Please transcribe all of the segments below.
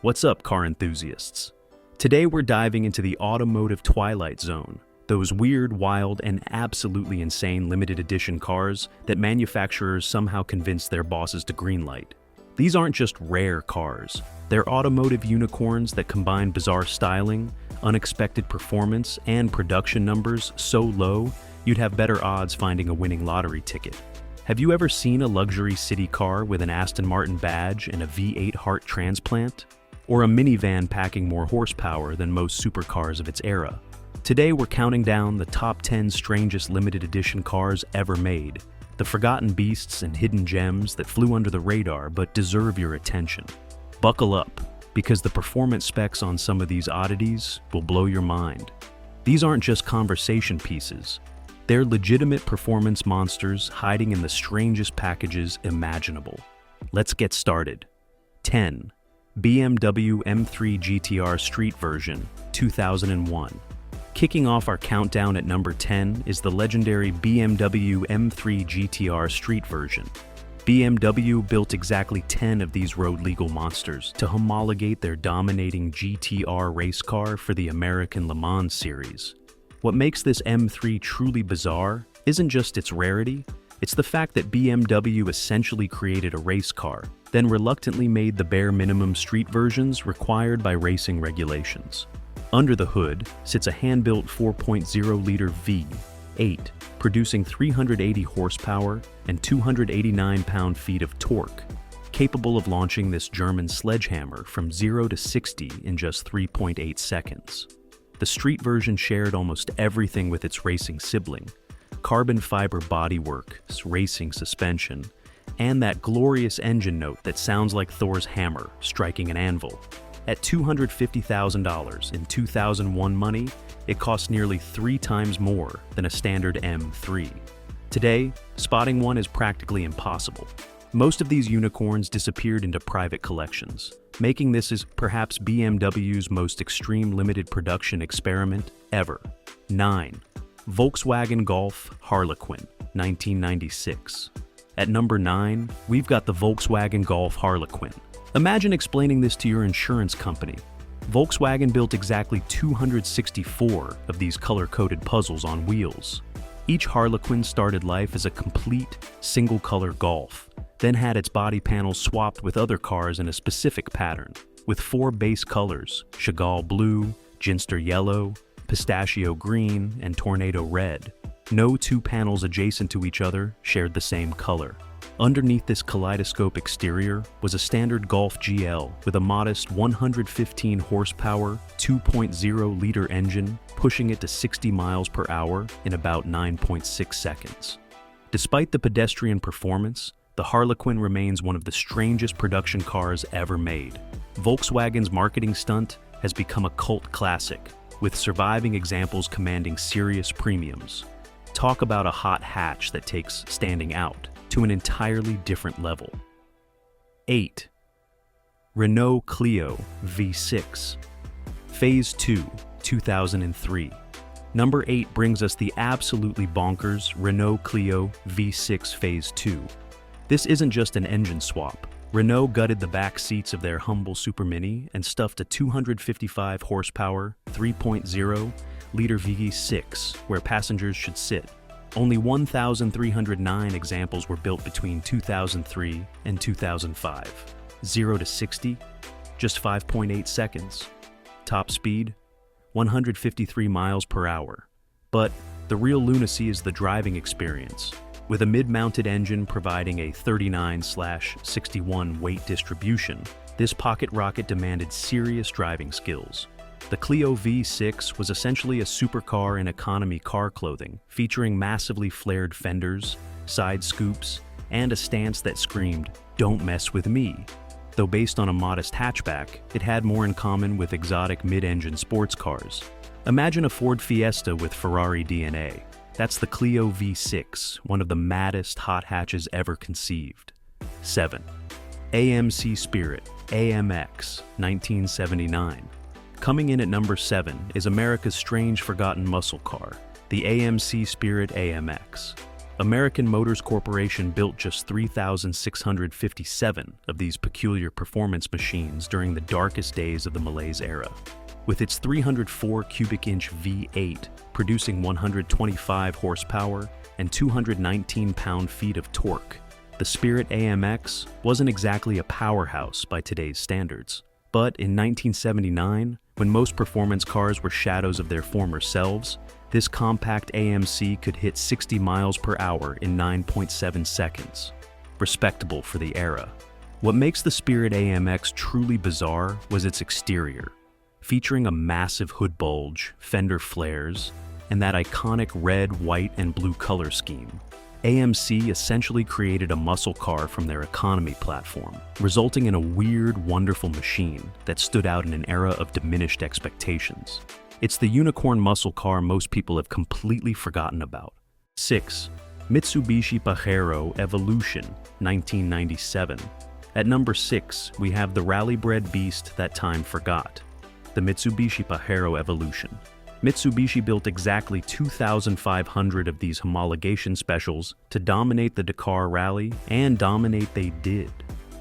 What's up, car enthusiasts? Today we're diving into the automotive twilight zone, those weird, wild, and absolutely insane limited edition cars that manufacturers somehow convince their bosses to greenlight. These aren't just rare cars, they're automotive unicorns that combine bizarre styling, unexpected performance, and production numbers so low you'd have better odds finding a winning lottery ticket. Have you ever seen a luxury city car with an Aston Martin badge and a V8 heart transplant? Or a minivan packing more horsepower than most supercars of its era? Today we're counting down the top 10 strangest limited edition cars ever made, the forgotten beasts and hidden gems that flew under the radar but deserve your attention. Buckle up, because the performance specs on some of these oddities will blow your mind. These aren't just conversation pieces, they're legitimate performance monsters hiding in the strangest packages imaginable. Let's get started. 10. BMW M3 GTR Street Version, 2001. Kicking off our countdown at number 10 is the legendary BMW M3 GTR Street Version. BMW built exactly 10 of these road-legal monsters to homologate their dominating GTR race car for the American Le Mans series. What makes this M3 truly bizarre isn't just its rarity, it's the fact that BMW essentially created a race car, then reluctantly made the bare minimum street versions required by racing regulations. Under the hood sits a hand-built 4.0-liter V8, producing 380 horsepower and 289 pound-feet of torque, capable of launching this German sledgehammer from 0 to 60 in just 3.8 seconds. The street version shared almost everything with its racing sibling: carbon fiber bodywork, racing suspension, and that glorious engine note that sounds like Thor's hammer striking an anvil. At $250,000 in 2001 money, it costs nearly 3 times more than a standard M3. Today, spotting one is practically impossible. Most of these unicorns disappeared into private collections, making this as perhaps BMW's most extreme limited production experiment ever. 9. Volkswagen Golf Harlequin, 1996. At number 9, we've got the Volkswagen Golf Harlequin. Imagine explaining this to your insurance company. Volkswagen built exactly 264 of these color-coded puzzles on wheels. Each Harlequin started life as a complete, single-color Golf, then had its body panel swapped with other cars in a specific pattern, with 4 base colors: Chagall blue, Ginster yellow, pistachio green, and tornado red. No 2 panels adjacent to each other shared the same color. Underneath this kaleidoscope exterior was a standard Golf GL with a modest 115 horsepower, 2.0-liter engine, pushing it to 60 miles per hour in about 9.6 seconds. Despite the pedestrian performance, the Harlequin remains one of the strangest production cars ever made. Volkswagen's marketing stunt has become a cult classic, with surviving examples commanding serious premiums. Talk about a hot hatch that takes standing out to an entirely different level. 8. Renault Clio V6. Phase 2, 2003. Number 8 brings us the absolutely bonkers Renault Clio V6 Phase 2. This isn't just an engine swap. Renault gutted the back seats of their humble Super Mini and stuffed a 255 horsepower, 3.0-liter V6 where passengers should sit. Only 1,309 examples were built between 2003 and 2005. 0 to 60, just 5.8 seconds. Top speed, 153 miles per hour. But the real lunacy is the driving experience. With a mid-mounted engine providing a 39/61 weight distribution, this pocket rocket demanded serious driving skills. The Clio V6 was essentially a supercar in economy car clothing, featuring massively flared fenders, side scoops, and a stance that screamed, "Don't mess with me." Though based on a modest hatchback, it had more in common with exotic mid-engine sports cars. Imagine a Ford Fiesta with Ferrari DNA. That's the Clio V6, one of the maddest hot hatches ever conceived. 7. AMC Spirit AMX, 1979. Coming in at number 7 is America's strange forgotten muscle car, the AMC Spirit AMX. American Motors Corporation built just 3,657 of these peculiar performance machines during the darkest days of the malaise era. With its 304 cubic inch V8 producing 125 horsepower and 219 pound-feet of torque, the Spirit AMX wasn't exactly a powerhouse by today's standards. But in 1979, when most performance cars were shadows of their former selves, this compact AMC could hit 60 miles per hour in 9.7 seconds. Respectable for the era. What makes the Spirit AMX truly bizarre was its exterior. Featuring a massive hood bulge, fender flares, and that iconic red, white, and blue color scheme, AMC essentially created a muscle car from their economy platform, resulting in a weird, wonderful machine that stood out in an era of diminished expectations. It's the unicorn muscle car most people have completely forgotten about. 6. Mitsubishi Pajero Evolution, 1997. At number 6, we have the rally-bred beast that time forgot, the Mitsubishi Pajero Evolution. Mitsubishi built exactly 2,500 of these homologation specials to dominate the Dakar Rally, and dominate they did.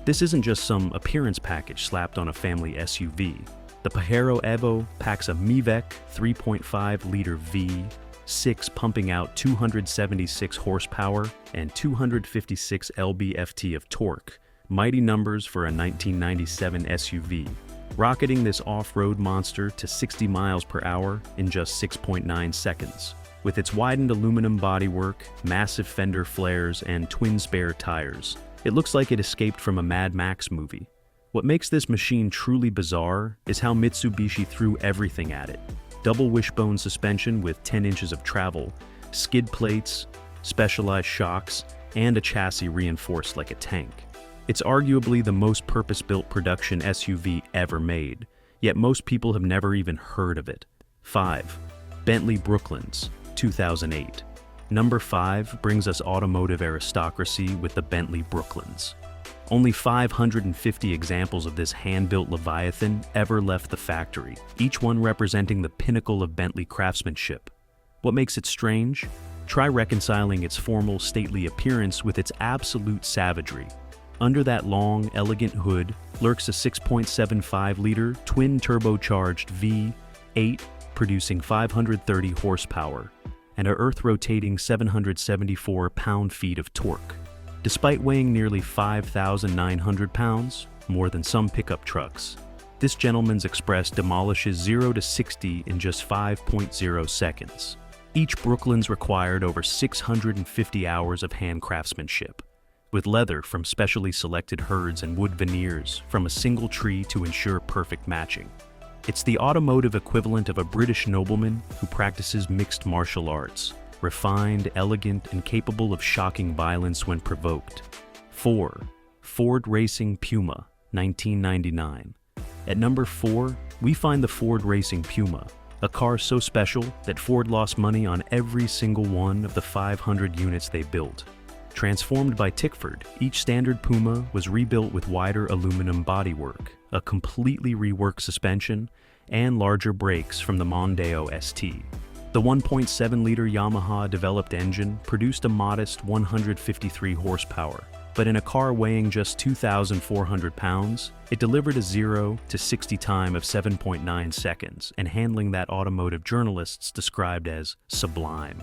This isn't just some appearance package slapped on a family SUV. The Pajero Evo packs a MiVec 3.5-liter V6 pumping out 276 horsepower and 256 lb-ft of torque, mighty numbers for a 1997 SUV, rocketing this off-road monster to 60 miles per hour in just 6.9 seconds. With its widened aluminum bodywork, massive fender flares, and twin spare tires, it looks like it escaped from a Mad Max movie. What makes this machine truly bizarre is how Mitsubishi threw everything at it. Double wishbone suspension with 10 inches of travel, skid plates, specialized shocks, and a chassis reinforced like a tank. It's arguably the most purpose-built production SUV ever made, yet most people have never even heard of it. 5. Bentley Brooklyns, 2008. Number 5 brings us automotive aristocracy with the Bentley Brooklyns. Only 550 examples of this hand-built Leviathan ever left the factory, each one representing the pinnacle of Bentley craftsmanship. What makes it strange? Try reconciling its formal, stately appearance with its absolute savagery. Under that long, elegant hood lurks a 6.75-liter twin-turbocharged V8 producing 530 horsepower and a earth-rotating 774 pound-feet of torque. Despite weighing nearly 5,900 pounds, more than some pickup trucks, this gentleman's Express demolishes 0 to 60 in just 5.0 seconds. Each Brooklyns required over 650 hours of hand craftsmanship, with leather from specially selected herds and wood veneers from a single tree to ensure perfect matching. It's the automotive equivalent of a British nobleman who practices mixed martial arts, refined, elegant, and capable of shocking violence when provoked. 4. Ford Racing Puma, 1999. At number 4, we find the Ford Racing Puma, a car so special that Ford lost money on every single one of the 500 units they built. Transformed by Tickford, each standard Puma was rebuilt with wider aluminum bodywork, a completely reworked suspension, and larger brakes from the Mondeo ST. The 1.7-liter Yamaha-developed engine produced a modest 153 horsepower, but in a car weighing just 2,400 pounds, it delivered a 0 to 60 time of 7.9 seconds and handling that automotive journalists described as sublime.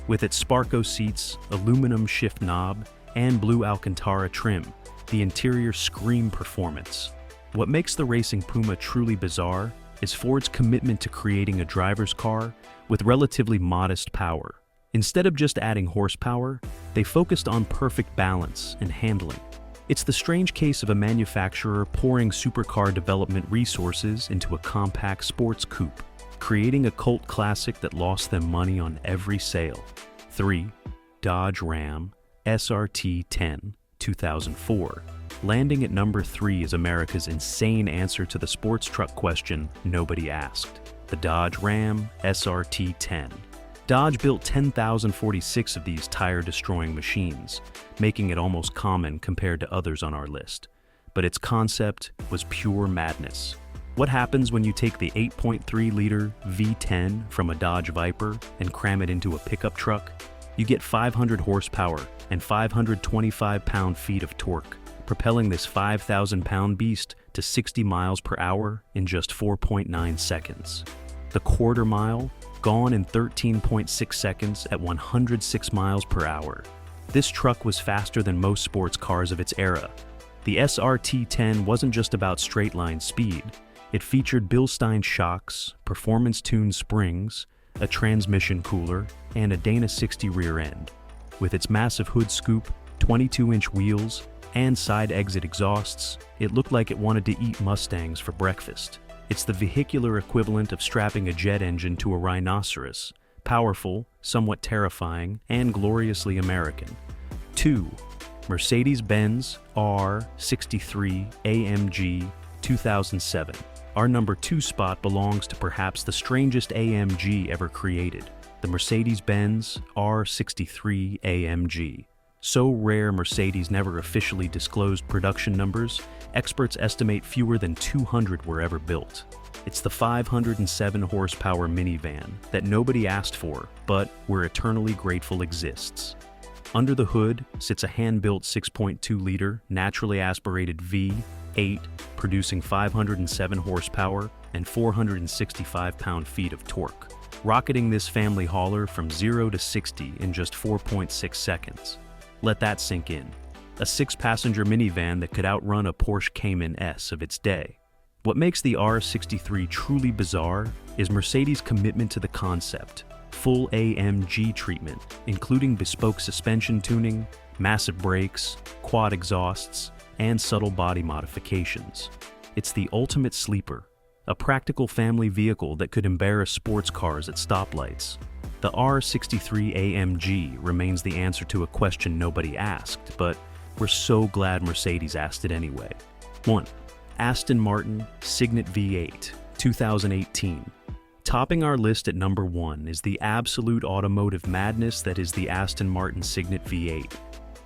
With its Sparco seats, aluminum shift knob, and blue Alcantara trim, the interior screamed performance. What makes the Racing Puma truly bizarre is Ford's commitment to creating a driver's car with relatively modest power. Instead of just adding horsepower, they focused on perfect balance and handling. It's the strange case of a manufacturer pouring supercar development resources into a compact sports coupe, creating a cult classic that lost them money on every sale. 3. Dodge Ram SRT-10, 2004. Landing at number 3 is America's insane answer to the sports truck question nobody asked. The Dodge Ram SRT-10. Dodge built 10,046 of these tire-destroying machines, making it almost common compared to others on our list. But its concept was pure madness. What happens when you take the 8.3-liter V10 from a Dodge Viper and cram it into a pickup truck? You get 500 horsepower and 525 pound-feet of torque, propelling this 5,000-pound beast to 60 miles per hour in just 4.9 seconds. The quarter mile, gone in 13.6 seconds at 106 miles per hour. This truck was faster than most sports cars of its era. The SRT-10 wasn't just about straight-line speed. It featured Bilstein shocks, performance-tuned springs, a transmission cooler, and a Dana 60 rear end. With its massive hood scoop, 22-inch wheels, and side exit exhausts, it looked like it wanted to eat Mustangs for breakfast. It's the vehicular equivalent of strapping a jet engine to a rhinoceros. Powerful, somewhat terrifying, and gloriously American. 2. Mercedes-Benz R63 AMG 2007. Our number 2 spot belongs to perhaps the strangest AMG ever created, the Mercedes-Benz R63 AMG. So rare Mercedes never officially disclosed production numbers, experts estimate fewer than 200 were ever built. It's the 507 horsepower minivan that nobody asked for, but we're eternally grateful exists. Under the hood sits a hand-built 6.2-liter naturally aspirated V8, producing 507 horsepower and 465 pound-feet of torque, rocketing this family hauler from 0 to 60 in just 4.6 seconds. Let that sink in. A 6-passenger minivan that could outrun a Porsche Cayman S of its day. What makes the R63 truly bizarre is Mercedes' commitment to the concept. Full AMG treatment, including bespoke suspension tuning, massive brakes, quad exhausts, and subtle body modifications. It's the ultimate sleeper, a practical family vehicle that could embarrass sports cars at stoplights. The R63 AMG remains the answer to a question nobody asked, but we're so glad Mercedes asked it anyway. 1. Aston Martin Signet V8, 2018. Topping our list at number 1 is the absolute automotive madness that is the Aston Martin Signet V8.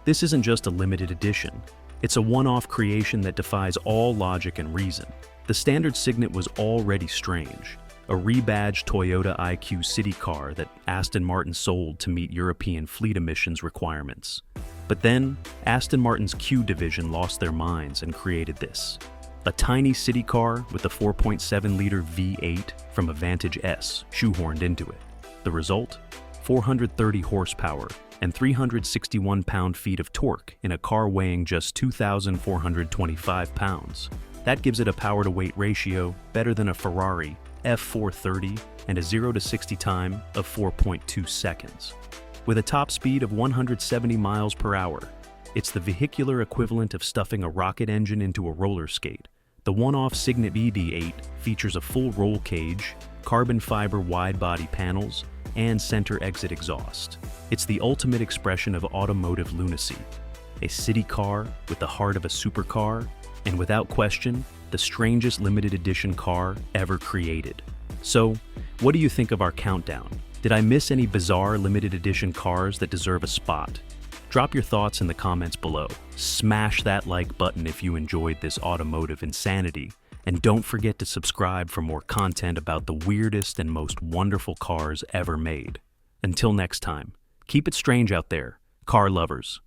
This isn't just a limited edition. It's a one-off creation that defies all logic and reason. The standard Signet was already strange. A rebadged Toyota IQ city car that Aston Martin sold to meet European fleet emissions requirements. But then, Aston Martin's Q division lost their minds and created this. A tiny city car with a 4.7-liter V8 from a Vantage S shoehorned into it. The result? 430 horsepower and 361 pound-feet of torque in a car weighing just 2,425 pounds. That gives it a power-to-weight ratio better than a Ferrari F430 and a 0 to 60 time of 4.2 seconds. With a top speed of 170 miles per hour, it's the vehicular equivalent of stuffing a rocket engine into a roller skate. The one-off Signet VD8 features a full roll cage, carbon fiber wide-body panels, and center exit exhaust. It's the ultimate expression of automotive lunacy. A city car with the heart of a supercar, and without question, the strangest limited edition car ever created. So, what do you think of our countdown? Did I miss any bizarre limited edition cars that deserve a spot? Drop your thoughts in the comments below. Smash that like button if you enjoyed this automotive insanity. And don't forget to subscribe for more content about the weirdest and most wonderful cars ever made. Until next time, keep it strange out there, car lovers.